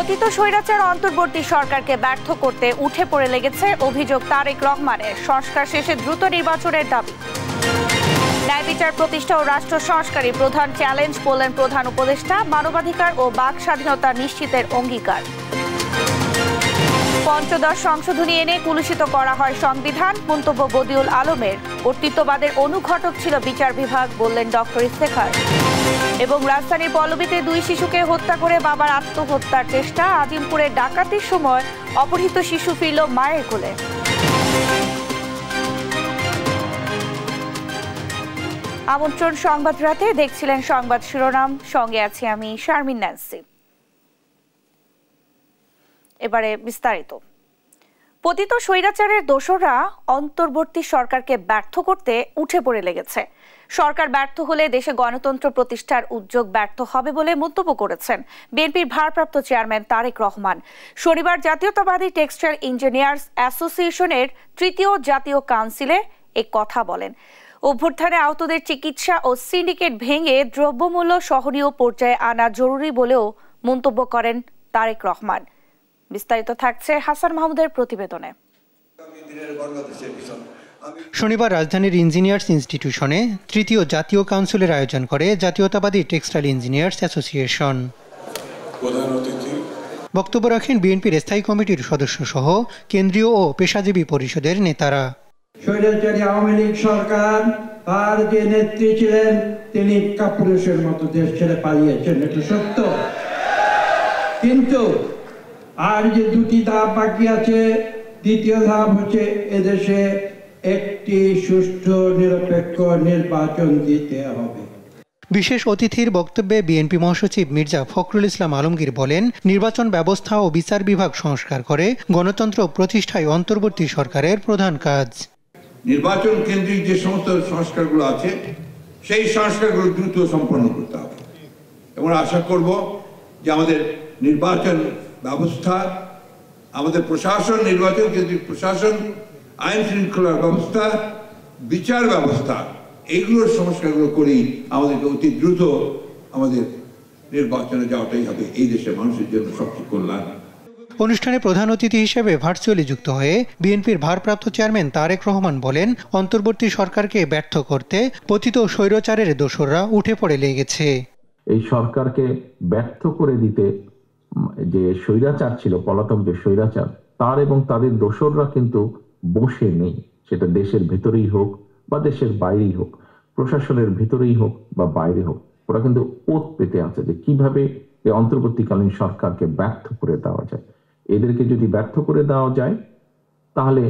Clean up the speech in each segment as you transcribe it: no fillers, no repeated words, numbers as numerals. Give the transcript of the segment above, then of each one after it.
পতিত স্বৈরাচার অন্তর্বর্তী সরকারকে ব্যর্থ করতে উঠে পড়ে লেগেছে অভিযোগ তারেক রহমানের। সংস্কার শেষে দ্রুত নির্বাচনের দাবি। ন্যায় বিচার প্রতিষ্ঠা ও রাষ্ট্র সংস্কারই প্রধান চ্যালেঞ্জ বললেন প্রধান উপদেষ্টা। মানবাধিকার ও বাক স্বাধীনতা নিশ্চিতের অঙ্গীকার। পঞ্চদশ সংশোধনী এনে কুলুষিত করা হয় সংবিধান, মন্তব্য বদিউল আলমের। কর্তৃত্ববাদের অনুঘটক ছিল বিচার বিভাগ, বললেন ডক্টর ইফতেখার। এবং রাজধানীর পল্লবীতে 2 শিশুকে হত্যা করে বাবার আত্মহত্যার চেষ্টা। আজিমপুরে ডাকাতির সময় অপহৃত শিশু ফিরল মায়ের কোলে। আমন্ত্রণ সংবাদ রাতে, দেখছিলেন সংবাদ শিরোনাম, সঙ্গে আছি আমি শারমিন ন্যান্সি। এবারে বিস্তারিত। পতিত স্বৈরাচারের দোসররা অন্তর্বর্তী সরকারকে ব্যর্থ করতে উঠে পড়ে লেগেছে। সরকার ব্যর্থ হলে দেশে গণতন্ত্র প্রতিষ্ঠার উদ্যোগ ব্যর্থ হবে বলে মন্তব্য করেছেন বিএনপির ভারপ্রাপ্ত চেয়ারম্যান তারেক রহমান। শনিবার জাতীয়তাবাদী টেক্সটাইল ইঞ্জিনিয়ার্স অ্যাসোসিয়েশনের 3য় জাতীয় কাউন্সিলে এ কথা বলেন। অভ্যুত্থানে আহতদের চিকিৎসা ও সিন্ডিকেট ভেঙে দ্রব্যমূল্য সহনীয় পর্যায়ে আনা জরুরি বলেও মন্তব্য করেন তারেক রহমান। বিস্তারিত থাকছে হাসান মাহমুদের প্রতিবেদনে। শনিবার রাজধানীর ইঞ্জিনিয়ার্স ইনস্টিটিউশনে 3য় জাতীয় কাউন্সিলের আয়োজন করে জাতীয়তাবাদী টেক্সটাইল ইঞ্জিনিয়ার্স অ্যাসোসিয়েশন। বক্তব্য রাখেন বিএনপির স্থায়ী কমিটির সদস্য সহ কেন্দ্রীয় ও পেশাজীবী পরিষদের নেতারা। স্বৈরাচারী আওয়ামী লীগ সরকার, তার যে নেত্রী ছিলেন তিনি কাপুরুষের মতো দেশ ছেড়ে পালিয়েছেন, এটা সত্য। কিন্তু আর যে 2টি ধাপ বাকি আছে, দ্বিতীয় ধাপ হচ্ছে এদেশে একটি সুষ্ঠু নিরপেক্ষ নির্বাচন দিতে হবে। বিশেষ অতিথির বক্তব্যে বিএনপি মহাসচিব মির্জা ফখরুল ইসলাম আলমগীর বলেন, নির্বাচন ব্যবস্থা ও বিচার বিভাগ সংস্কার করে গণতন্ত্র প্রতিষ্ঠায় অন্তর্বর্তী সরকারের প্রধান কাজ। নির্বাচন কেন্দ্রিক যে সমস্ত সংস্কারগুলো আছে সেই সংস্কারগুলো দ্রুত সম্পন্ন করতে হবে এবং আশা করব যে আমাদের নির্বাচন ব্যবস্থা, আমাদের প্রশাসন, নির্বাচন কেন্দ্রিক প্রশাসন, আইন শৃঙ্খলার ব্যবস্থা, বিচার ব্যবস্থা, এইগুলোর সংস্কারগুলো করেই আমাদেরকে অতি দ্রুত আমাদের নির্বাচনে যাওয়াটাই হবে এই দেশের মানুষের জন্য সবচেয়ে কল্যাণ। অনুষ্ঠানে প্রধান অতিথি হিসেবে ভার্চুয়ালি যুক্ত হয়ে বিএনপির ভারপ্রাপ্ত চেয়ারম্যান তারেক রহমান বলেন, অন্তর্বর্তী সরকারকে ব্যর্থ করতে পতিত স্বৈরাচারের দোসররা উঠে পড়ে লেগেছে। এই সরকারকে ব্যর্থ করে দিতে যে স্বৈরাচার ছিল, পলাতক যে স্বৈরাচার, তার এবং তাদের দোসররা কিন্তু বসে নেই। সেটা দেশের ভেতরেই হোক বা দেশের বাইরেই হোক, প্রশাসনের ভেতরেই হোক বা বাইরে হোক, ওরা কিন্তু ওত পেতে আছে যে কিভাবে এই অন্তর্বর্তীকালীন সরকারকে ব্যর্থ করে দেওয়া যায়। এদেরকে যদি ব্যর্থ করে দেওয়া যায় তাহলে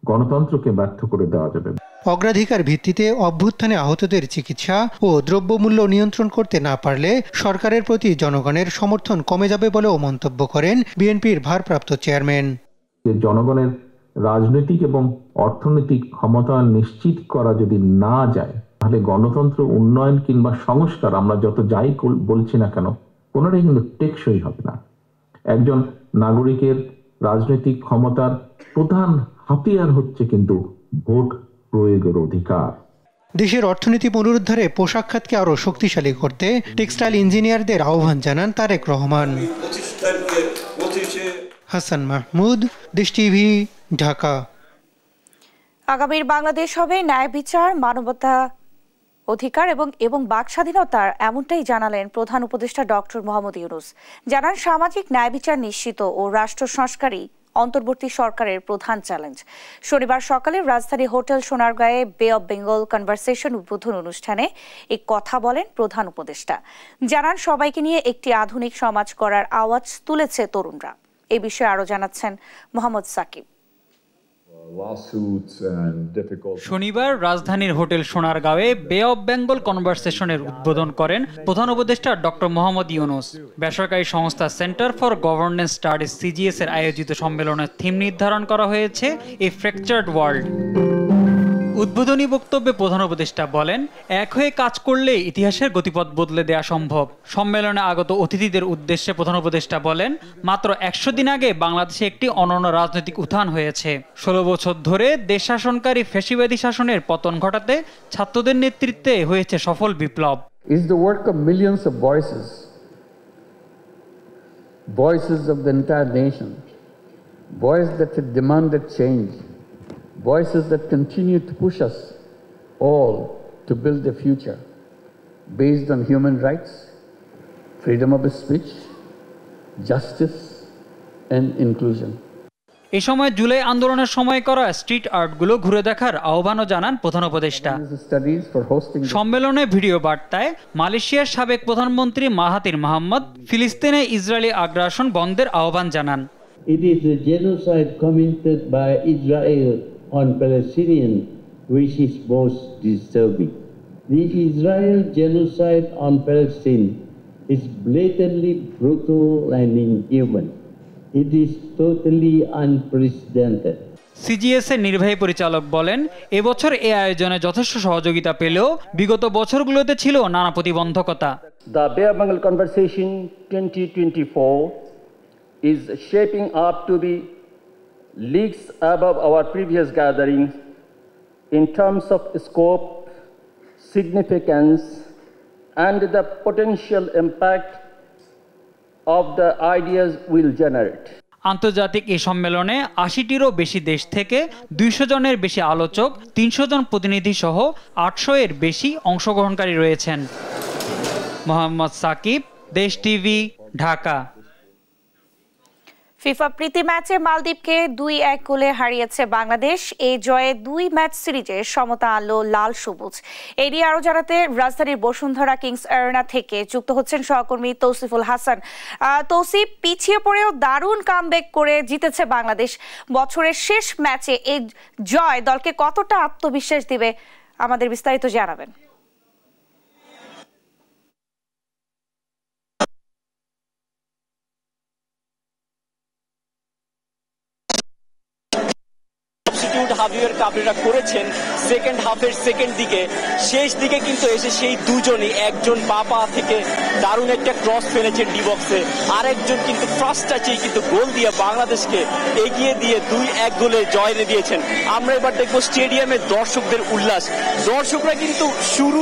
গণতন্ত্রকে ব্যর্থ করে দেওয়া যাবে। অগ্রাধিকার ভিত্তিতে অভ্যুত্থানে আহতদের চিকিৎসা ও দ্রব্যমূল্য নিয়ন্ত্রণ করতে না পারলে সরকারের প্রতি জনগণের সমর্থন কমে যাবে বলেও মন্তব্য করেন বিএনপির ভারপ্রাপ্ত চেয়ারম্যান। জনগণের রাজনৈতিক এবং অর্থনৈতিক ক্ষমতা নিশ্চিত করা যদি না যায় তাহলে গণতন্ত্র উন্নয়ন কিংবা সংস্কার আমরা যত যাই বলছি না কেন, কোনোটাই কিন্তু টেকসই হবে না। একজন নাগরিকের রাজনৈতিক ক্ষমতার প্রধান হাতিয়ার হচ্ছে কিন্তু ভোট প্রয়োগের অধিকার। দেশের অর্থনীতি পুনরুদ্ধারে পোশাক খাতকে আরও শক্তিশালী করতে টেক্সটাইল ইঞ্জিনিয়ারদের আহ্বান জানান তারেক রহমান। হাসান মাহমুদ, দেশ টিভি, ঢাকা। আগামীর বাংলাদেশ হবে ন্যায় বিচার, মানবতা অধিকার এবং বাক স্বাধীনতার, এমনটাই জানালেন প্রধান উপদেষ্টা ডক্টর মোহাম্মদ ইউনূস। জানান, সামাজিক ন্যায় বিচার নিশ্চিত ও রাষ্ট্র সংস্কারই অন্তর্বর্তী সরকারের প্রধান চ্যালেঞ্জ। শনিবার সকালে রাজধানী হোটেল সোনারগাঁয়ে বে অব বেঙ্গল কনভারসেশন উদ্বোধন অনুষ্ঠানে এই কথা বলেন প্রধান উপদেষ্টা। জানান, সবাইকে নিয়ে একটি আধুনিক সমাজ গড়ার আওয়াজ তুলেছে তরুণরা। এই বিষয়ে আরো জানাচ্ছেন মোহাম্মদ সাকিব। শনিবার রাজধানীর হোটেল সোনারগাঁওয়ে বে অব বেঙ্গল কনভারসেশনের উদ্বোধন করেন প্রধান উপদেষ্টা ডক্টর মোহাম্মদ ইউনূস। বেসরকারি সংস্থা centre for governance studies CGS এর আয়োজিত সম্মেলনের থিম নির্ধারণ করা হয়েছে এ ফ্র্যাকচার্ড ওয়ার্ল্ড। উদ্বোধনী বক্তব্যে প্রধান উপদেষ্টা বলেন, এক হয়ে কাজ করলে ইতিহাসের গতিপথ বদলে দেওয়া সম্ভব। সম্মেলনে আগত অতিথিদের উদ্দেশ্যে প্রধান উপদেষ্টা বলেন, মাত্র 100 দিন আগে বাংলাদেশে একটি অনন্য রাজনৈতিক উত্থান হয়েছে। 16 বছর ধরে দেশ শাসনকারী ফ্যাসিবাদী শাসনের পতন ঘটাতে ছাত্রদের নেতৃত্বে হয়েছে সফল বিপ্লব। Is the work of millions of voices voices of the entire nation, voices that have demanded change, voices that continue to push us all to build a future based on human rights, freedom of speech, justice and inclusion. এই সময় জুলাই আন্দোলনের সময় করা street আর্টগুলো ঘুরে দেখার আহ্বানও জানান প্রধান উপদেষ্টা। সম্মেলনে ভিডিও বার্তায় মালয়েশিয়ার সাবেক প্রধানমন্ত্রী মাহাথির মোহাম্মদ ফিলিস্তিনে ইসরায়েলি আগ্রাসন বন্ধের আহ্বান জানান। It is a genocide committed by Israel on Palestinians which is most disturbing. The Israel genocide on Palestine is blatantly brutal and inhuman. It is totally unprecedented. CGS এর নির্বাহী পরিচালক বলেন, এবছর এই আয়োজনে যথেষ্ট সহযোগিতা পেলেও বিগত বছরগুলোতে ছিল নানা প্রতিবন্ধকতা। The Bay of Bengal Conversation 2024 is shaping up to be leagues above our previous gatherings in terms of scope, significance, and the potential impact of the ideas will generate. আন্তর্জাতিক এই সম্মেলনে ৮০টিরও বেশি দেশ থেকে ২০০ জনের বেশি আলোচক, ৩০০ জন প্রতিনিধি সহ ৮০০ এর বেশি অংশগ্রহণকারী রয়েছেন। মোহাম্মদ সাকিব, দেশ টিভি, ঢাকা। ফিফা প্রীতি ম্যাচে মালদ্বীপকে ২-১ গোলে হারিয়েছে বাংলাদেশ। এই জয়ে ২ ম্যাচ সিরিজে সমতা আনলো লাল সবুজ। এই নিয়ে আরো জানাতে রাজধানীর বসুন্ধরা কিংস অ্যারেনা থেকে যুক্ত হচ্ছেন সহকর্মী তৌসিফুল হাসান। তৌসিফ, পিছিয়ে পড়েও দারুণ কামব্যাক করে জিতেছে বাংলাদেশ। বছরের শেষ ম্যাচে এই জয় দলকে কতটা আত্মবিশ্বাস দিবে, আমাদের বিস্তারিত জানাবেন। হাভিয়ার কাবরেরা করেছেন সেকেন্ড হাফের সেকেন্ড দিকে, শেষ দিকে কিন্তু এসে সেই দুজনই, একজন বাপা থেকে দারুণ একটা ক্রস ফেলেছেন ডি বক্সে, আরেকজন কিন্তু ফার্স্ট টাচেই কিন্তু গোল দিয়ে বাংলাদেশকে এগিয়ে দিয়ে ২-১ গোলে জয় এনে দিয়েছেন। আমরা এবার দেখবো স্টেডিয়ামে দর্শকদের উল্লাস। দর্শকরা কিন্তু শুরু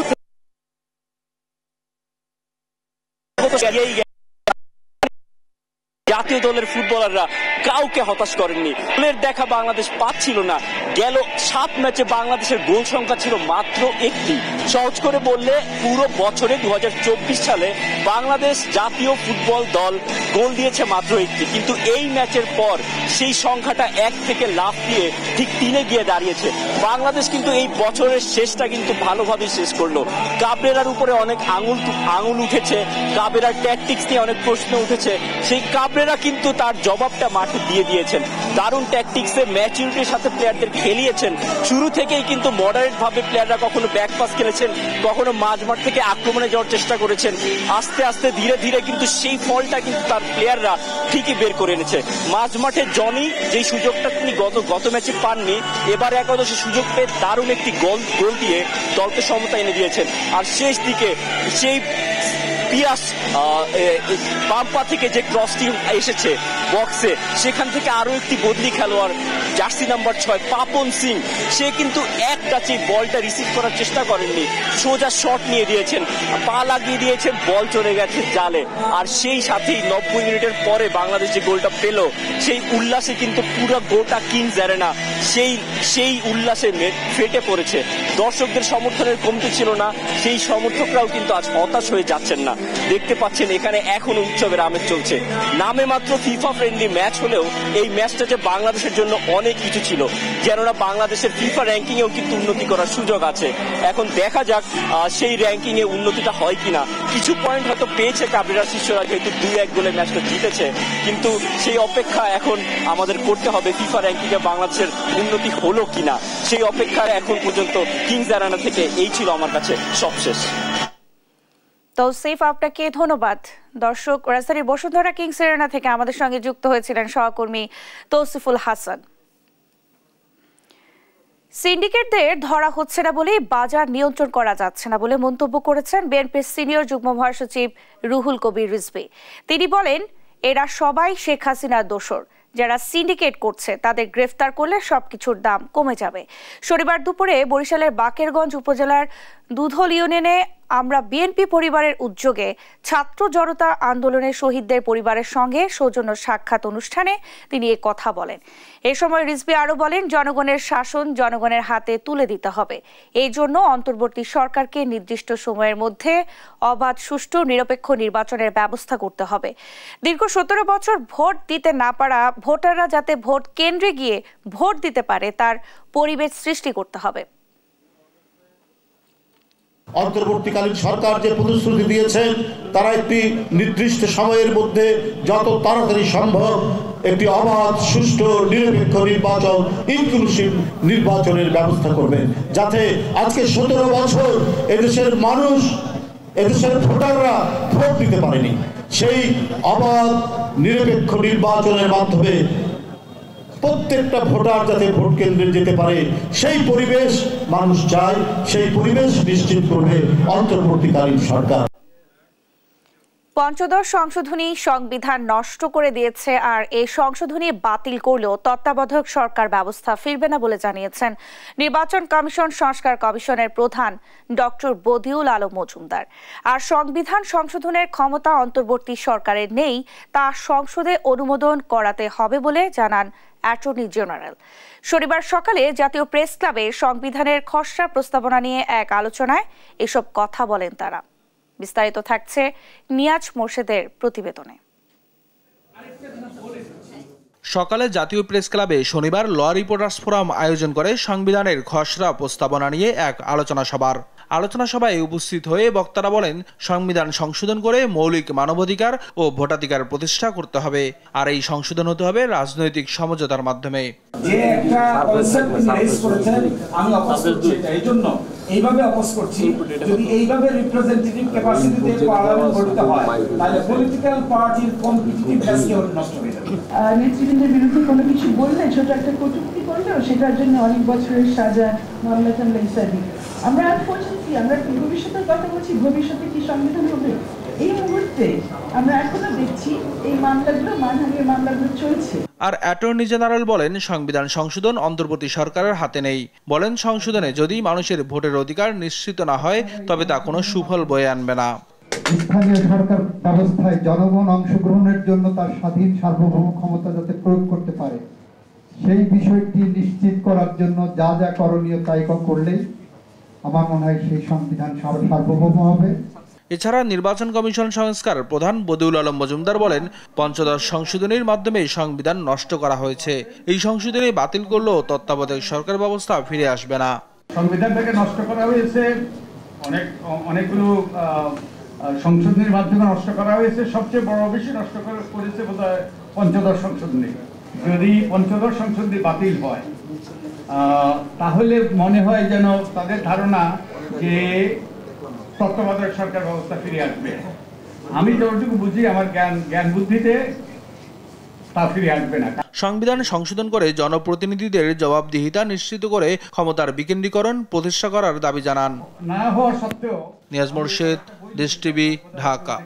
জাতীয় দলের ফুটবলাররা কাউকে হতাশ করেননি। গোলের দেখা বাংলাদেশ পাচ্ছিল না। গেল 7 ম্যাচে বাংলাদেশের গোল সংখ্যা ছিল মাত্র 1টি। সহজ করে বললে পুরো বছরে 2024 সালে বাংলাদেশ জাতীয় ফুটবল দল গোল দিয়েছে মাত্র 1টি, কিন্তু এই ম্যাচের পর সেই সংখ্যাটা 1 থেকে লাফ দিয়ে ঠিক 3-এ গিয়ে দাঁড়িয়েছে। বাংলাদেশ কিন্তু এই বছরের শেষটা কিন্তু ভালোভাবে শেষ করলো। কাবরেরার উপরে অনেক আঙুল উঠেছে, কাবরেরার ট্যাকটিক্স নিয়ে অনেক প্রশ্ন উঠেছে, সেই কাবরেরা কিন্তু তার জবাবটা মাঠে দিয়ে দিয়েছেন। দারুণ ট্যাকটিক্সে ম্যাচুরিটির সাথে প্লেয়ারদের খেলিয়েছেন। শুরু থেকেই কিন্তু মডারেট ভাবে প্লেয়াররা কখনো ব্যাক পাস খেলেছেন, কখনো মাঝমাঠ থেকে আক্রমণে যাওয়ার চেষ্টা করেছেন। আস্তে আস্তে ধীরে ধীরে কিন্তু সেই ফলটা কিন্তু তার প্লেয়াররা ঠিকই বের করে এনেছে। মাঝমাঠে জনি যে সুযোগটা তিনি গত ম্যাচে পাননি, এবার একাদশে সুযোগ পেয়ে দারুণ একটি গোল দিয়ে দলকে সমতা এনে দিয়েছেন। আর শেষ দিকে সেই পিয়াস বাম্পা থেকে যে ক্রসটি এসেছে বক্সে, সেখান থেকে আরো একটি বদলি খেলোয়াড় জার্সি নাম্বার 6 পাপন সিং, সে কিন্তু এক টাচে বলটা রিসিভ করার চেষ্টা করেননি, সোজা শট নিয়ে দিয়েছেন, পা লাগিয়ে দিয়েছেন, বল চলে গেছে জালে। আর সেই সাথেই 90 মিনিটের পরে বাংলাদেশ যে গোলটা পেল, সেই উল্লাসে কিন্তু পুরো গোটা কিংস অ্যারেনা সেই উল্লাসে ফেটে পড়েছে। দর্শকদের সমর্থনের কমতি ছিল না, সেই সমর্থকরাও কিন্তু আজ হতাশ হয়ে যাচ্ছেন না। দেখতে পাচ্ছেন এখানে এখনো উৎসবের আমেজ চলছে। নামে মাত্র ফিফা ফ্রেন্ডলি ম্যাচ হলেও এই ম্যাচটা যে বাংলাদেশের জন্য অনেক কিছু ছিল, কেননা বাংলাদেশের ফিফা র্যাঙ্কিং এও কিন্তু উন্নতি করার সুযোগ আছে। এখন দেখা যাক সেই র্যাঙ্কিং এ উন্নতিটা হয় কিনা। কিছু পয়েন্ট হয়তো পেয়েছে কাবরেরা শিষ্যরা, যেহেতু 2-1 গোলে ম্যাচটা জিতেছে, কিন্তু সেই অপেক্ষা এখন আমাদের করতে হবে ফিফা র্যাঙ্কিং এ বাংলাদেশের উন্নতি হলো কিনা। সেই অপেক্ষায় এখন পর্যন্ত কিংস অ্যারেনা থেকে এই ছিল আমার কাছে সবশেষ। তৌসিফ, আপনাকে ধন্যবাদ। দর্শক, রাজধানীর বসুন্ধরা কিংস অ্যারেনা থেকে আমাদের সঙ্গে যুক্ত হয়েছিলেন সহকর্মী তৌসিফুল হাসান। সিন্ডিকেটদের ধরা হচ্ছে না বলেই বাজার নিয়ন্ত্রণ করা যাচ্ছে না বলে মন্তব্য করেছেন বিএনপির সিনিয়র যুগ্ম মহাসচিব রুহুল কবির রিজভী। তিনি বলেন, এরা সবাই শেখ হাসিনার দোসর। যারা সিন্ডিকেট করছে তাদের গ্রেফতার করলে সবকিছুর দাম কমে যাবে। শনিবার দুপুরে বরিশালের বাকেরগঞ্জ উপজেলার দুধল ইউনিয়নে আমরা বিএনপি পরিবারের উদ্যোগে ছাত্র জনতা আন্দোলনের শহীদদের পরিবারের সঙ্গে সৌজন্য সাক্ষাৎ অনুষ্ঠানে তিনি এই কথা বলেন। এ সময় রিজভী আরও বলেন, জনগণের শাসন জনগণের হাতে তুলে দিতে হবে। এই জন্য অন্তর্বর্তী সরকারকে নির্দিষ্ট সময়ের মধ্যে অবাধ, সুষ্ঠু, নিরপেক্ষ নির্বাচনের ব্যবস্থা করতে হবে। দীর্ঘ 17 বছর ভোট দিতে না পারা ভোটাররা যাতে ভোট কেন্দ্রে গিয়ে ভোট দিতে পারে তার পরিবেশ সৃষ্টি করতে হবে। অন্তর্বর্তীকালীন সরকার যে প্রতিশ্রুতি দিয়েছেন, তারা একটি নির্দিষ্ট সময়ের মধ্যে যত তাড়াতাড়ি সম্ভব একটি অবাধ, সুষ্ঠু, নিরপেক্ষ নির্বাচন, ইনক্লুসিভ নির্বাচনের ব্যবস্থা করবেন, যাতে আজকে 17 বছর এদেশের মানুষ, এদেশের ভোটাররা ভোট দিতে পারেনি, সেই অবাধ নিরপেক্ষ নির্বাচনের মাধ্যমে প্রত্যেকটা ভোটার যাতে ভোট কেন্দ্রে যেতে পারে সেই পরিবেশ মানুষ চায়। সেই পরিবেশ নিশ্চিত করবে অন্তর্বর্তীকালীন সরকার। পঞ্চদশ সংশোধনী সংবিধান নষ্ট করে দিয়েছে, আর এই সংশোধনী বাতিল করলেও তত্ত্বাবধায়ক সরকার ব্যবস্থা ফিরবে না বলে জানিয়েছেন নির্বাচন কমিশন সংস্কার কমিশনের প্রধান ডক্টর বদিউল আলম মজুমদার। আর সংবিধান সংশোধনের ক্ষমতা অন্তর্বর্তী সরকারের নেই, তা সংসদে অনুমোদন করাতে হবে বলে জানান অ্যাটর্নি জেনারেল। শনিবার সকালে জাতীয় প্রেস ক্লাবে সংবিধানের খসড়া প্রস্তাবনা নিয়ে এক আলোচনায় এসব কথা বলেন তারা। বিস্তারিত থাকছে নিয়াজ মোর্শেদের প্রতিবেদনে। সকালে জাতীয় প্রেস ক্লাবে শনিবার ল রিপোর্টার্স ফোরাম আয়োজন করে সংবিধানের খসড়া প্রস্তাবনা নিয়ে এক আলোচনা সভায় উপস্থিত হয়ে বক্তারা বলেন, সংবিধান সংশোধন করে মৌলিক মানবাধিকার ও ভোটাধিকার প্রতিষ্ঠা করতে হবে, আর এই সংশোধন হতে হবে রাজনৈতিক সমঝোতার মাধ্যমে। যে একটা কনসেপ্ট রেজ করেছেন, আমি অপোজ করছি, এইজন্য এইভাবে অপোজ করছি। যদি এইভাবে রিপ্রেজেন্টেটিভ ক্যাপাসিটিতে পার্লামেন্ট গঠিত হয়, তাহলে পলিটিক্যাল পার্টির কম্পিটিটিভনেসকে নষ্ট হয়ে যাবে। নেতৃবৃন্দের বিরুদ্ধে কোনো কিছু বললে, ছোট একটা কটূক্তি করলেও সেটার জন্য অনেক বছরের সাজা, মামলা টামলা ইত্যাদি। আমরা ভবিষ্যতের কথা বলছি, ভবিষ্যতে কি সংবিধান হবে? এই মুহূর্তে আমরা এখনো দেখছি এই মামলাগুলো, মানহানির মামলাগুলো চলছে। আর অ্যাটর্নি জেনারেল বলেন, সংবিধান সংশোধন অন্তর্বর্তী সরকারের হাতে নেই। বলেন, সংশোধনে যদি মানুষের ভোটের অধিকার নিশ্চিত না হয় তবে তা কোনো সুফল বয়ে আনবে না। স্থানীয় সরকার ব্যবস্থায় জনগণ অংশগ্রহণের জন্য তার স্বাধীন সার্বভৌম ক্ষমতা যাতে প্রয়োগ করতে পারে, সেই বিষয়টি নিশ্চিত করার জন্য যা যা করণীয় তাই করলেই আমার মনে হয় সেই সংবিধান সার্বভৌম হবে। এছাড়া নির্বাচন কমিশন সংস্কার প্রধান বদিউল আলম মজুমদার বলেন, পঞ্চদশ সংশোধনীর মাধ্যমে সংবিধান নষ্ট করা হয়েছে। এই সংশোধনী বাতিল করলেও তত্ত্বাবধায়ক সরকার ব্যবস্থা ফিরে আসবে না। সংবিধানটাকে নষ্ট করা হয়েছে, অনেকগুলো সংশোধনীর মাধ্যমে নষ্ট করা হয়েছে। সবচেয়ে বড় বেশি নষ্ট করেছে বোধহয় পঞ্চদশ সংশোধনী। যদি পঞ্চদশ সংশোধনী বাতিল হয় তাহলে মনে হয় যেন তাদের ধারণা যে তত্ত্বাবধায়ক সরকার ব্যবস্থা ফিরে আসবে। আমি যতটুকু বুঝি, আমার জ্ঞান বুদ্ধিতে তা ফিরে আসবে না। সংবিধান সংশোধন করে জনপ্রতিনিধিদের জবাবদিহিতা নিশ্চিত করে ক্ষমতার বিকেন্দ্রীকরণ প্রতিষ্ঠা করার দাবি জানান। না হওয়া সত্ত্বেও নিয়াজ মোর্শেদ, দেশ টিভি, ঢাকা।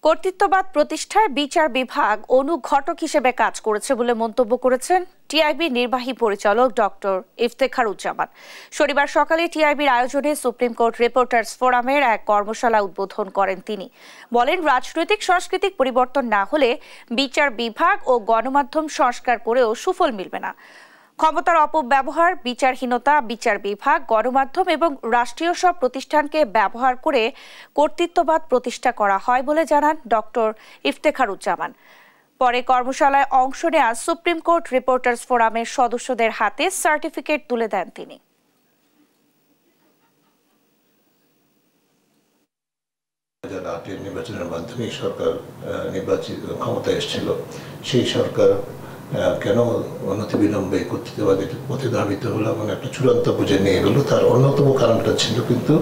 কর্তৃত্ববাদ প্রতিষ্ঠায় বিচার বিভাগ অনুঘটক হিসেবে কাজ করেছে বলে মন্তব্য করেছেন টিআইবি নির্বাহী পরিচালক ডক্টর ইফতেখারুজ্জামান। শনিবার সকালে টিআইবির আয়োজনে সুপ্রিম কোর্ট রিপোর্টার্স ফোরামের এক কর্মশালা উদ্বোধন করেন তিনি। বলেন, রাজনৈতিক সাংস্কৃতিক পরিবর্তন না হলে বিচার বিভাগ ও গণমাধ্যম সংস্কার করেও সুফল মিলবে না। ক্ষমতার অপব্যবহার, বিচারহীনতা, বিচার বিভাগ, গণমাধ্যম এবং রাষ্ট্রীয় সব প্রতিষ্ঠানকে ব্যবহার করে কর্তৃত্ববাদ প্রতিষ্ঠা করা হয় বলে জানান ডক্টর ইফতেখারুজ্জামান। পরে কর্মশালায় অংশ নেওয়া সুপ্রিম কোর্ট রিপোর্টার্স ফোরামের সদস্যদের হাতে সার্টিফিকেট তুলে দেন তিনি। নির্বাচনের মাধ্যমে সরকার নির্বাচিত ক্ষমতায় এসেছিল, সেই সরকার কেন অনতিবিলম্বে কর্তৃত্ববাদের পথে ধাবিত হলো, মানে একটা চূড়ান্ত বুঝে নিয়ে গেল। তার অন্যতম কারণটা ছিল কিন্তু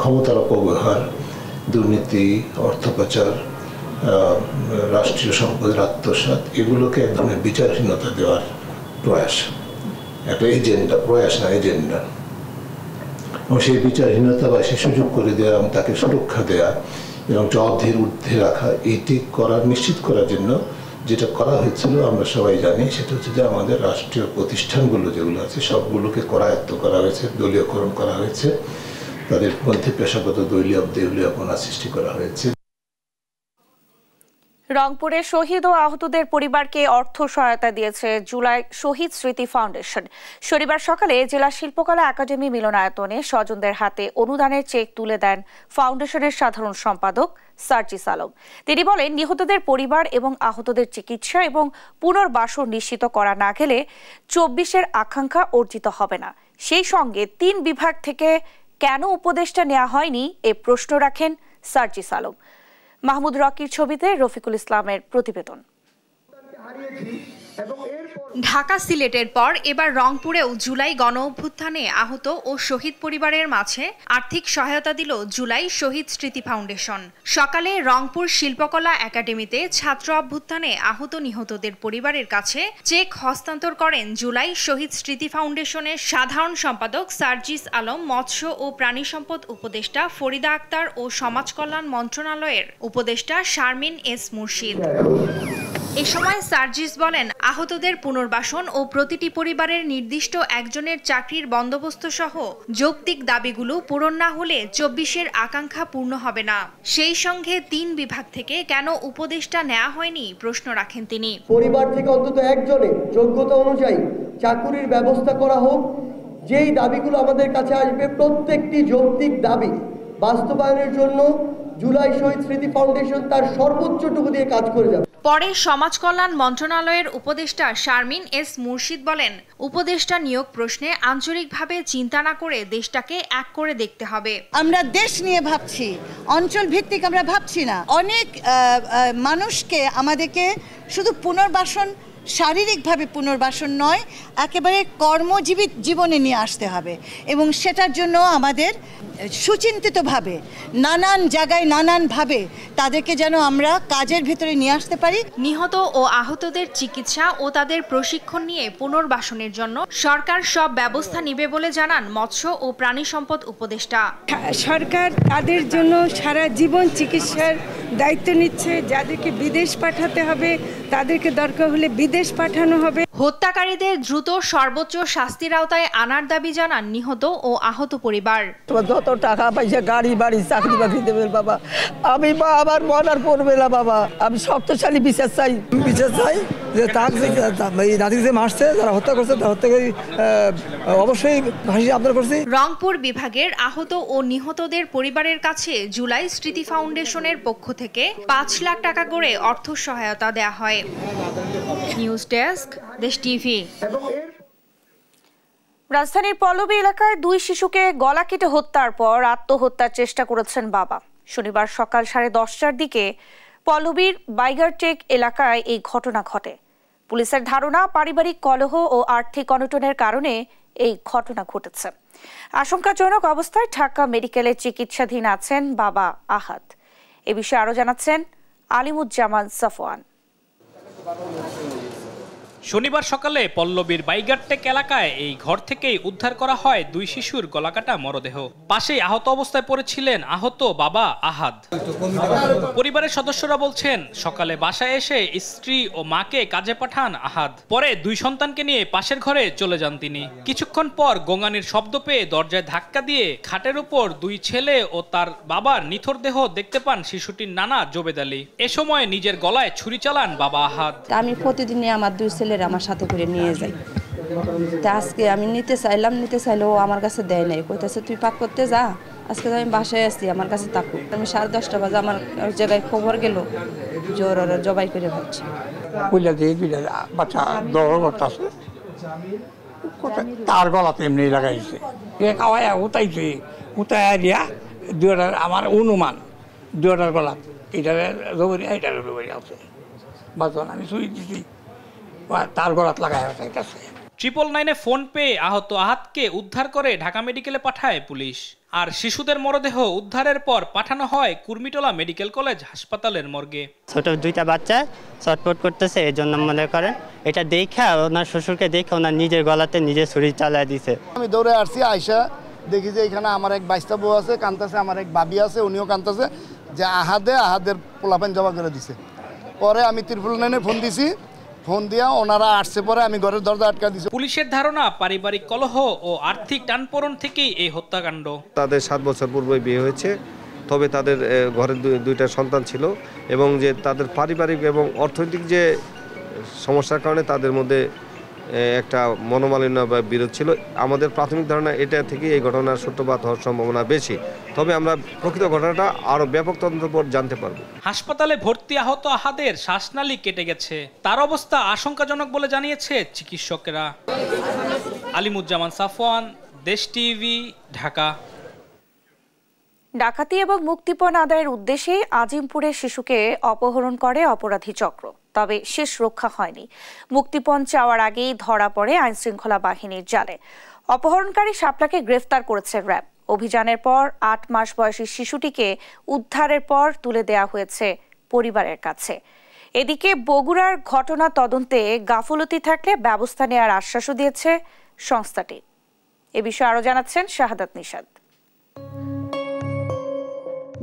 ক্ষমতার অপব্যবহার, দুর্নীতি, অর্থ পাচার, রাষ্ট্রীয় সম্পদের আত্মসাৎ, এগুলোকে এক ধরনের বিচারহীনতা দেওয়ার প্রয়াস, একটা এজেন্ডা, প্রয়াস না এজেন্ডা। এবং সেই বিচারহীনতা বা সে সুযোগ করে দেওয়া এবং তাকে সুরক্ষা দেওয়া এবং জবাবদিহির ঊর্ধ্বে রাখা, এটি করার নিশ্চিত করার জন্য যেটা করা হয়েছিল আমরা সবাই জানি, সেটা হচ্ছে যে আমাদের রাষ্ট্রীয় প্রতিষ্ঠানগুলো যেগুলো আছে সবগুলোকে করায়ত্ত করা হয়েছে, দলীয়করণ করা হয়েছে, তাদের মধ্যে পেশাগত দেউলিয়াপনা সৃষ্টি করা হয়েছে। রংপুরে শহীদ ও আহতদের পরিবারকে অর্থ সহায়তা দিয়েছে জুলাই শহীদ স্মৃতি ফাউন্ডেশন। শনিবার সকালে জেলা শিল্পকলা একাডেমি মিলনায়তনে স্বজনদের হাতে অনুদানের চেক তুলে দেন ফাউন্ডেশনের সাধারণ সম্পাদক সার্জিস আলম। তিনি বলেন, নিহতদের পরিবার এবং আহতদের চিকিৎসা এবং পুনর্বাসন নিশ্চিত করা না গেলে 24-এর আকাঙ্ক্ষা অর্জিত হবে না। সেই সঙ্গে 3 বিভাগ থেকে কেন উপদেষ্টা নেওয়া হয়নি এ প্রশ্ন রাখেন সার্জিস আলম। মাহমুদ রকির ছবিতে রফিকুল ইসলামের প্রতিবেদন। ঢাকা সিলেটের পর এবার রংপুরেও জুলাই গণঅভ্যুত্থানে আহত ও শহীদ পরিবারের মাঝে আর্থিক সহায়তা দিল জুলাই শহীদ স্মৃতি ফাউন্ডেশন। সকালে রংপুর শিল্পকলা একাডেমিতে ছাত্র অভ্যুত্থানে আহত নিহতদের পরিবারের কাছে চেক হস্তান্তর করেন জুলাই শহীদ স্মৃতি ফাউন্ডেশনের সাধারণ সম্পাদক সার্জিস আলম, মৎস্য ও প্রাণী সম্পদ উপদেষ্টা ফরিদা আক্তার ও সমাজ কল্যাণ মন্ত্রণালয়ের উপদেষ্টা শারমিন এস মুর্শিদ। এ সময় সার্জিস বলেন, আহতদের পুনর্বাসন ও প্রতিটি পরিবারের নির্দিষ্ট একজনের চাকরির বন্দোবস্ত সহ যৌক্তিক দাবিগুলো পূরণ না হলে 24-এর আকাঙ্ক্ষা পূর্ণ হবে না। সেই সঙ্গে 3 বিভাগ থেকে কেন উপদেষ্টা নেওয়া হয়নি প্রশ্ন রাখেন তিনি। পরিবার থেকে অন্তত একজনের যোগ্যতা অনুযায়ী চাকুরির ব্যবস্থা করা হোক। যেই দাবিগুলো আমাদের কাছে আসবে প্রত্যেকটি যৌক্তিক দাবি বাস্তবায়নের জন্য জুলাই শহীদ স্মৃতি ফাউন্ডেশন তার সর্বোচ্চটুকু দিয়ে কাজ করে যাবে। পরে সমাজ কল্যাণ মন্ত্রণালয়ের উপদেষ্টা শারমিন এস মুর্শিদ বলেন, উপদেষ্টা নিয়োগ প্রশ্নে আঞ্চলিকভাবে চিন্তা না করে দেশটাকে এক করে দেখতে হবে। আমরা দেশ নিয়ে ভাবছি, অঞ্চল ভিত্তিক আমরা ভাবছি না। অনেক মানুষকে আমাদেরকে শুধু পুনর্বাসন, শারীরিকভাবে পুনর্বাসন নয়, একেবারে কর্মজীবী জীবনে নিয়ে আসতে হবে এবং সেটার জন্য আমাদের সুচিন্তিতভাবে নানান জায়গায় নানানভাবে তাদেরকে যেন আমরা কাজের ভিতরে নিয়ে আসতে পারি। নিহত ও আহতদের চিকিৎসা ও তাদের প্রশিক্ষণ নিয়ে পুনর্বাসনের জন্য সরকার সব ব্যবস্থা নেবে বলে জানান মৎস্য ও প্রাণী সম্পদ উপদেষ্টা। সরকার তাদের জন্য সারা জীবন চিকিৎসার দায়িত্ব নিচ্ছে। যাদেরকে বিদেশ পাঠাতে হবে তাদেরকে দরকার হলে বিদেশ পাঠানো হবে। হত্যাকারীদের দ্রুত সর্বোচ্চ শাস্তির আওতায় আনার দাবি জানান নিহত ও আহত পরিবার। যত টাকা পয়সা, গাড়ি বাড়ি, চাকরি বাকরি দেবেন বাবা, আমি আমার মনার পড়বে না বাবা। আমি শক্তিশালী বিচার চাই, যে তাকে যে মারছে, যারা হত্যা করছে, তার হত্যাকারী অবশ্যই ফাঁসি আবেদন করছি। রংপুর বিভাগের আহত ও নিহতদের পরিবারের কাছে জুলাই স্মৃতি ফাউন্ডেশনের পক্ষ থেকে 5 লাখ টাকা করে অর্থ সহায়তা দেওয়া হয়। নিউজ ডেস্ক, দেশ টিভি। রাজধানীর পল্লবী এলাকায় 2 শিশুকে গলা কেটে হত্যার পর আত্মহত্যার চেষ্টা করেছেন বাবা। শনিবার সকাল 10:30টার দিকে পল্লবীর বাইগারটেক এলাকায় এই ঘটনা ঘটে। পুলিশের ধারণা, পারিবারিক কলহ ও আর্থিক অনটনের কারণে এই ঘটনা ঘটেছে। আশঙ্কাজনক অবস্থায় ঢাকা মেডিকেলে চিকিৎসাধীন আছেন বাবা আহাদ। এ বিষয়ে আরো জানাচ্ছেন আলিমুজ্জামান সাফওয়ান। শনিবার সকালে পল্লবীর বাইগারটেক এলাকায় এই ঘর থেকেই উদ্ধার করা হয় 2 শিশুর গলাকাটা মরদেহ। পাশেই আহত অবস্থায় পড়েছিলেন আহত বাবা আহাদ। পরিবারের সদস্যরা বলছেন, সকালে বাসায় এসে স্ত্রী ও মাকে কাজে পাঠান আহাদ। পরে 2 সন্তানকে নিয়ে পাশের ঘরে চলে যান তিনি। কিছুক্ষণ পর গোঙানির শব্দ পেয়ে দরজায় ধাক্কা দিয়ে খাটের উপর 2 ছেলে ও তার বাবার নিথর দেহ দেখতে পান শিশুটির নানা জোবেদ আলী। এ সময় নিজের গলায় ছুরি চালান বাবা আহাদ। আমি প্রতিদিনই আমার 2 ছেলে আমার সাথে করে নিয়ে যাই। তা আজকে আমি নিতে চাইলেও আমার কাছে দেয় নাই। কইতাছে তুই পাক করতে যা, আজকে আমি বাসায় আসছি, আমার কাছে থাকুক। আমি 10:30 বাজে আমার জায়গায় খবর গেল জোর ওরা জবাই করে ভাবছে। তার গলাতে এমনি লাগাইছে, উতাইছে, উতাই দিয়া দুটার আমার অনুমান 2টার গলা এইটার আছে বাজন আমি শুই দিছি, তার গলাত লাগাই আছে। 999-এ ফোন পেয়ে আহত আহাদকে উদ্ধার করে ঢাকা মেডিকেলে পাঠায় পুলিশ। আর শিশুদের মরদেহ উদ্ধারের পর পাঠানো হয় কুর্মিটোলা মেডিকেল কলেজ হাসপাতালের মর্গে। ছোট 2টা বাচ্চা ছটফট করতেছে, এই জন্য মনে করেন এটা দেখা ওনার শ্বশুরকে দেখে ওনার নিজের গলাতে নিজে ছুরি চালায় দিছে। আমি দৌড়ে আসছি, আয়সা দেখি যে এখানে আমার এক বাইস্তা বউ আছে কাঁদতেছে, আমার এক বাবি আছে উনিও কাঁদতেছে, যে আহাদের পোলাপান জমা করে দিছে। পরে আমি ত্রিপুল 9-এ ফোন দিছি, ফোন দিয়া ওনারা আসছে, পরে আমি ঘরের দরজা আটকা দিছি। পুলিশের ধারণা পারিবারিক কলহ ও আর্থিক টানপোড়েন থেকেই এই হত্যাকাণ্ড। তাদের 7 বছর পূর্বে বিয়ে হয়েছে, তবে তাদের ঘরে দুইটা সন্তান ছিল এবং যে তাদের পারিবারিক এবং অর্থনৈতিক যে সমস্যার কারণে তাদের মধ্যে একটা মনোমালিন্য বা বিরোধ ছিল। আমাদের প্রাথমিক ধারণা এটা থেকে এই ঘটনার সূত্রপাত হওয়ার সম্ভাবনা বেশি, তবে আমরা প্রকৃত ঘটনাটা আরও ব্যাপক তদন্তের পর জানতে পারব। হাসপাতালে ভর্তি আহত আহাদের শ্বাসনালী কেটে গেছে, তার অবস্থা আশঙ্কাজনক বলে জানিয়েছে চিকিৎসকেরা। আলিমুজ্জামান সাফওয়ান, দেশ টিভি, ঢাকা। ডাকাতি এবং মুক্তিপণ আদায়ের উদ্দেশ্যে আজিমপুরের শিশুকে অপহরণ করে অপরাধী চক্র, তবে শেষ রক্ষা হয়নি। মুক্তিপণ চাওয়ার আগেই ধরা পড়ে আইনশৃঙ্খলা বাহিনীর জালে। অপহরণকারী শাপলাকে গ্রেফতার করেছে র্যাব। অভিযানের পর 8 মাস বয়সী শিশুটিকে উদ্ধারের পর তুলে দেওয়া হয়েছে পরিবারের কাছে। এদিকে বগুড়ার ঘটনা তদন্তে গাফলতি থাকলে ব্যবস্থা নেওয়ার আশ্বাসও দিয়েছে সংস্থাটি। এ বিষয়ে আরো জানাচ্ছেন শাহাদাত নিশাদ।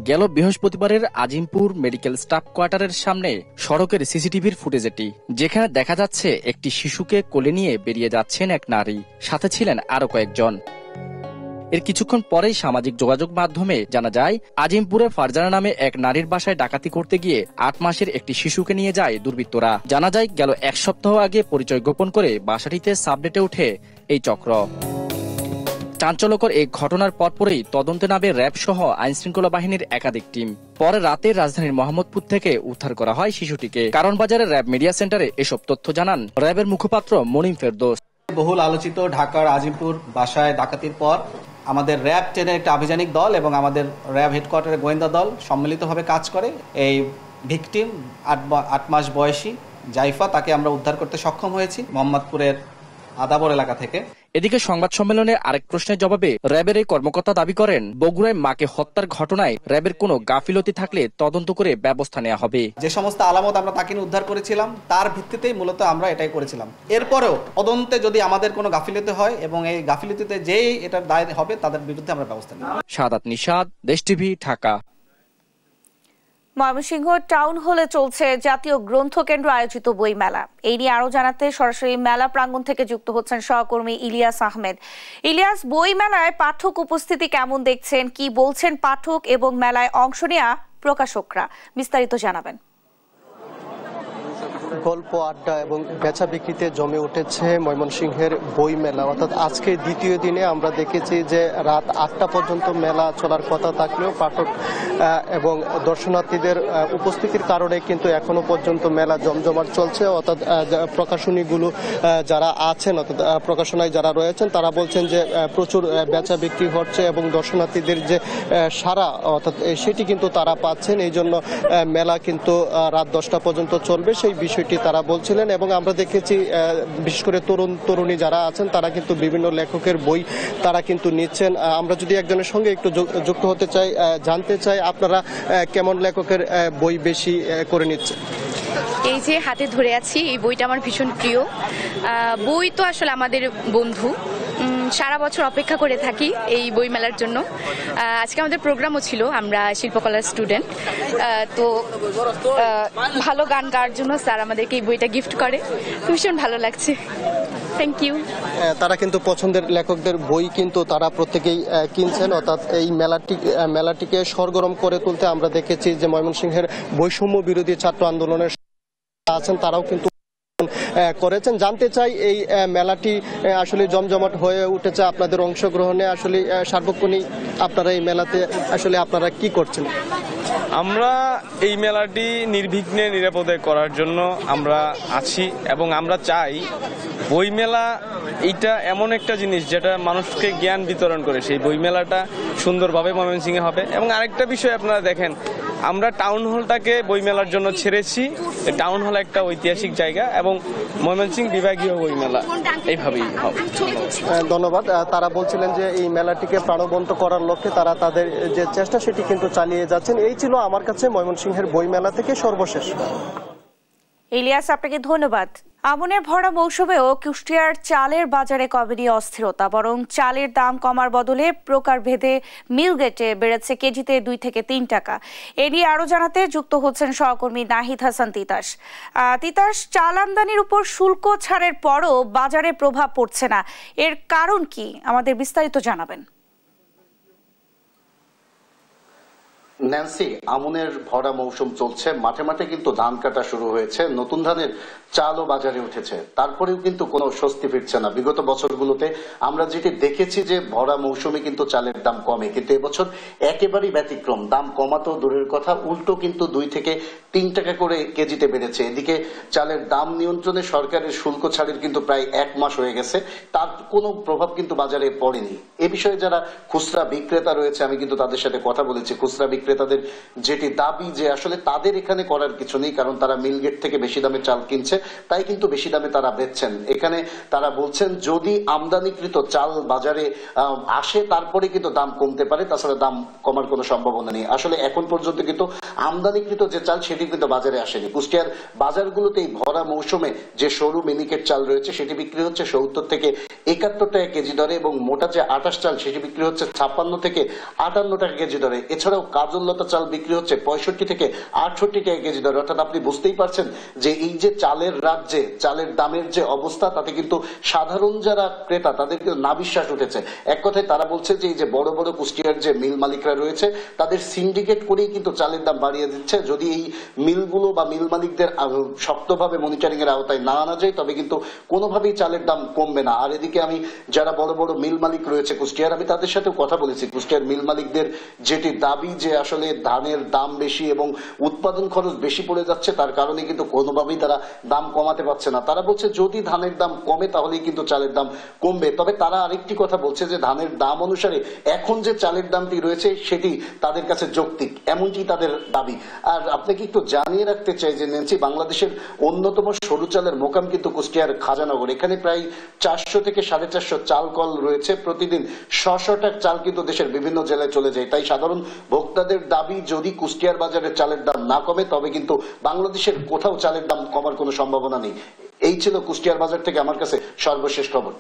গেল বৃহস্পতিবারের আজিমপুর মেডিকেল স্টাফ কোয়ার্টারের সামনে সড়কের সিসিটিভির ফুটেজ এটি, যেখানে দেখা যাচ্ছে একটি শিশুকে কোলে নিয়ে বেরিয়ে যাচ্ছেন এক নারী, সাথে ছিলেন আরো কয়েকজন। এর কিছুক্ষণ পরেই সামাজিক যোগাযোগ মাধ্যমে জানা যায় আজিমপুরে ফারজানা নামে এক নারীর বাসায় ডাকাতি করতে গিয়ে 8 মাসের একটি শিশুকে নিয়ে যায় দুর্বৃত্তরা। জানা যায় গেল 1 সপ্তাহ আগে পরিচয় গোপন করে বাসাটিতে সাবনেটে ওঠে এই চক্র। চাঞ্চল্যকর এই ঘটনার পরপরই তদন্তে নামে র্যাব সহ আইনশৃঙ্খলা বাহিনীর একাধিক টিম। পরে রাতে রাজধানীর মোহাম্মদপুর থেকে উদ্ধার করা হয় শিশুটিকে। কারণ বাজারের র্যাব মিডিয়া সেন্টারে এসব তথ্য জানান র্যাবের মুখপাত্র মনিম ফেরদৌস। বহুল আলোচিত ঢাকার আজিমপুর বাসায় ডাকাতির পর আমাদের র্যাব 10-এর একটা আভিযানিক দল এবং আমাদের র্যাব হেডকোয়ার্টারের গোয়েন্দা দল সম্মিলিতভাবে কাজ করে এই ভিকটিম 8 মাস বয়সী জাইফা, তাকে আমরা উদ্ধার করতে সক্ষম হয়েছি মোহাম্মদপুরের আদাবর এলাকা থেকে। এদিকে সংবাদ সম্মেলনে আরেক প্রশ্নের জবাবে র্যাবের এই কর্মকর্তা দাবি করেন বগুড়ায় মাকে হত্যার ঘটনায় র্যাবের কোনো গাফিলতি থাকলে তদন্ত করে ব্যবস্থা নেওয়া হবে। যে সমস্ত আলামত আমরা তাকে উদ্ধার করেছিলাম তার ভিত্তিতেই মূলত আমরা এটাই করেছিলাম। এরপরেও তদন্তে যদি আমাদের কোনো গাফিলতি হয় এবং এই গাফিলতিতে যেই এটার দায় হবে তাদের বিরুদ্ধে আমরা ব্যবস্থা নেব। শাহাদাত নিশাদ, দেশ টিভি, ঢাকা। ময়মনসিংহ টাউন হলে চলছে জাতীয় গ্রন্থ কেন্দ্র আয়োজিত বই মেলা। এই নিয়ে আরো জানাতে সরাসরি মেলা প্রাঙ্গণ থেকে যুক্ত হচ্ছেন সহকর্মী ইলিয়াস আহমেদ। ইলিয়াস, বই মেলায় পাঠক উপস্থিতি কেমন দেখছেন, কি বলছেন পাঠক এবং মেলায় অংশ নেওয়া প্রকাশকরা, বিস্তারিত জানাবেন। গল্প আড্ডা এবং বেচা বিক্রিতে জমে উঠেছে ময়মনসিংহের বই মেলা। অর্থাৎ আজকে দ্বিতীয় দিনে আমরা দেখেছি যে রাত 8টা পর্যন্ত মেলা চলার কথা থাকলেও পাঠক এবং দর্শনার্থীদের উপস্থিতির কারণে কিন্তু এখনো পর্যন্ত মেলা জমজমাট চলছে। অর্থাৎ প্রকাশনীগুলো যারা আছেন, অর্থাৎ প্রকাশনায় যারা রয়েছেন, তারা বলছেন যে প্রচুর বেচা বিক্রি হচ্ছে এবং দর্শনার্থীদের যে সাড়া অর্থাৎ সেটি কিন্তু তারা পাচ্ছেন। এই জন্য মেলা কিন্তু রাত 10টা পর্যন্ত চলবে, সেই বিষয়টি তারা বলছিলেন। এবং আমরা দেখেছি বিশেষ করে তরুণী যারা আছেন তারা কিন্তু বিভিন্ন লেখকের বই তারা কিন্তু নিচ্ছেন। আমরা যদি একজনের সঙ্গে একটু যুক্ত হতে চাই, জানতে চাই আপনারা কেমন লেখকের বই বেশি করে নিচ্ছেন? এই যে হাতে ধরে আছি এই বইটা আমার ভীষণ প্রিয় বই। তো আসলে আমাদের বন্ধু, সারা বছর অপেক্ষা করে থাকি এই বই মেলার জন্য। আজকে আমাদের প্রোগ্রামও ছিল, আমরা শিল্পকলার স্টুডেন্ট, তো ভালো গান গাওয়ার জন্য স্যার আমাদেরকে এই বইটা গিফট করে, ভীষণ ভালো লাগছে। Thank you. তারা কিন্তু পছন্দের লেখকদের বই কিন্তু তারা প্রত্যেকেই কিনছেন। অর্থাৎ এই মেলাটিকে সরগরম করে তুলতে আমরা দেখেছি যে ময়মনসিংহের বৈষম্য বিরোধী ছাত্র আন্দোলনের আছেন তারাও কিন্তু করেছেন। জানতে চাই এই মেলাটি আসলে জমজমাট হয়ে উঠেছে আপনাদের অংশগ্রহণে, আসলে সার্বক্ষণিক আপনারা এই মেলাতে আসলে আপনারা কি করছেন? আমরা এই মেলাটি নির্বিঘ্নে নিরাপদে করার জন্য আমরা আছি এবং আমরা চাই বইমেলা এইটা এমন একটা জিনিস যেটা মানুষকে জ্ঞান বিতরণ করে, সেই বইমেলাটা সুন্দরভাবে ময়মনসিংহে হবে। এবং আরেকটা বিষয় আপনারা দেখেন, আমরা টাউন হলটাকে বইমেলার জন্য ছেড়েছি। টাউন হল একটা ঐতিহাসিক জায়গা এবং ময়মনসিংহ বিভাগীয় বইমেলা এইভাবেই হবে। ধন্যবাদ। তারা বলছিলেন যে এই মেলাটিকে প্রাণবন্ত করার লক্ষ্যে তারা তাদের যে চেষ্টা সেটি কিন্তু চালিয়ে যাচ্ছেন। এই ছিল আমার কাছে ময়মনসিংহের বইমেলা থেকে সর্বশেষ। ইলিয়াস, আপনাকে ধন্যবাদ। আমনের ভরা মৌসুমেও কুষ্টিয়ার চালের বাজারে কমেনি অস্থিরতা, বরং চালের দাম কমার বদলে প্রকারভেদে মিলগেটে বেড়েছে কেজিতে 2 থেকে 3 টাকা। এ নিয়ে আরো জানাতে যুক্ত হচ্ছেন সহকর্মী নাহিদ হাসান তিতাস। তিতাস, চাল আমদানির উপর শুল্ক ছাড়ের পরও বাজারে প্রভাব পড়ছে না, এর কারণ কি? আমাদের বিস্তারিত জানাবেন। ন্যান্সি, আমনের ভরা মৌসুম চলছে, মাঠে মাঠে কিন্তু ধান কাটা শুরু হয়েছে, নতুন ধানের চালও বাজারে উঠেছে, তারপরেও কিন্তু কোনো স্বস্তি ফিরছে না। বিগত বছরগুলোতে আমরা যেটি দেখেছি যে ভরা মৌসুমে কিন্তু চালের দাম কমে, কিন্তু এবছর একেবারেই ব্যতিক্রম। দাম কমাতেও দূরের কথা, উল্টো কিন্তু 2 থেকে 3 টাকা করে কেজিতে বেড়েছে। এদিকে চালের দাম নিয়ন্ত্রণে সরকারের শুল্ক ছাড়ের কিন্তু প্রায় 1 মাস হয়ে গেছে, তার কোনো প্রভাব কিন্তু বাজারে পড়েনি। এ বিষয়ে যারা খুচরা বিক্রেতা রয়েছে, আমি কিন্তু তাদের সাথে কথা বলেছি। খুচরা বিক্রেতাদের যেটি দাবি যে আসলে তাদের এখানে করার কিছু নেই, কারণ তারা মিলগেট থেকে বেশি দামে চাল কিনছে, তাই কিন্তু বেশি দামে তারা বেচছেন। এখানে তারা বলছেন যদি আমদানিকৃত চাল বাজারে আসে তারপরে কিন্তু দাম কমতে পারে, তাছাড়া দাম কমার কোনো সম্ভাবনা নেই। আসলে এখন পর্যন্ত কিন্তু আমদানিকৃত যে চাল সেটি কিন্তু বাজারে আসেনি। কুষ্টিয়ার বাজারগুলোতে এই ভরা মৌসুমে যে সরু মিনিকেট চাল রয়েছে সেটি বিক্রি হচ্ছে 70 থেকে 71 টাকা কেজি দরে, এবং মোটা যে 28 চাল সেটি বিক্রি হচ্ছে 56 থেকে 58 টাকা কেজি দরে। এছাড়াও কাজললতা চাল বিক্রি হচ্ছে 65 থেকে 68 টাকা কেজি দরে। অর্থাৎ আপনি বুঝতেই পারছেন যে এই যে চালের রাজ্যে চালের দামের যে অবস্থা, তাতে কিন্তু সাধারণ যারা ক্রেতা তাদের কিন্তু নাবিশ্বাস উঠেছে। এক কথায় তারা বলছে যে এই যে বড় বড় কুষ্টিয়ার যে মিল মালিকরা রয়েছে তাদের সিন্ডিকেট করেই কিন্তু চালের দাম বাড়িয়ে দিচ্ছে। যদি এই মিলগুলো বা মিল মালিকদের শক্তভাবে মনিটরিং এর আওতায় না আনা যায় তবে কিন্তু কোনোভাবেই চালের দাম কমবে না। আর এদিকে আমি যারা বড় বড় মিল মালিক রয়েছে কুষ্টিয়ার, আমি তাদের সাথেও কথা বলেছি। কুষ্টিয়ার মিল মালিকদের যেটি দাবি যে আসলে ধানের দাম বেশি এবং উৎপাদন খরচ বেশি পড়ে যাচ্ছে, তার কারণে কিন্তু কোনোভাবেই তারা দাম কমাতে পারছে না। তারা বলছে যদি ধানের দাম কমে তাহলেই কিন্তু চালের দাম কমবে। তবে তারা আরেকটি কথা বলছে যে ধানের দাম অনুসারে এখন যে চালের দামটি রয়েছে সেটি তাদের কাছে যৌক্তিক, এমনটি তাদের দাবি। আর আপনাকে একটু জানিয়ে রাখতে চাই যে ন্যান্সি, বাংলাদেশের অন্যতম সরু চালের মোকাম কিন্তু কুষ্টিয়ার খাজানগর। এখানে প্রায় 400 থেকে 450 চাল কল রয়েছে। প্রতিদিন 100 টাকা চাল কিন্তু দেশের বিভিন্ন জেলায় চলে যায়। তাই সাধারণ ভোক্তাদের দাবি যদি কুষ্টিয়ার বাজারে চালের দাম না কমে তবে কিন্তু বাংলাদেশের কোথাও চালের দাম কমার কোনো সম্ভাবনা নেই। এই ছিল কুষ্টিয়ার বাজার থেকে আমার কাছে সর্বশেষ খবর।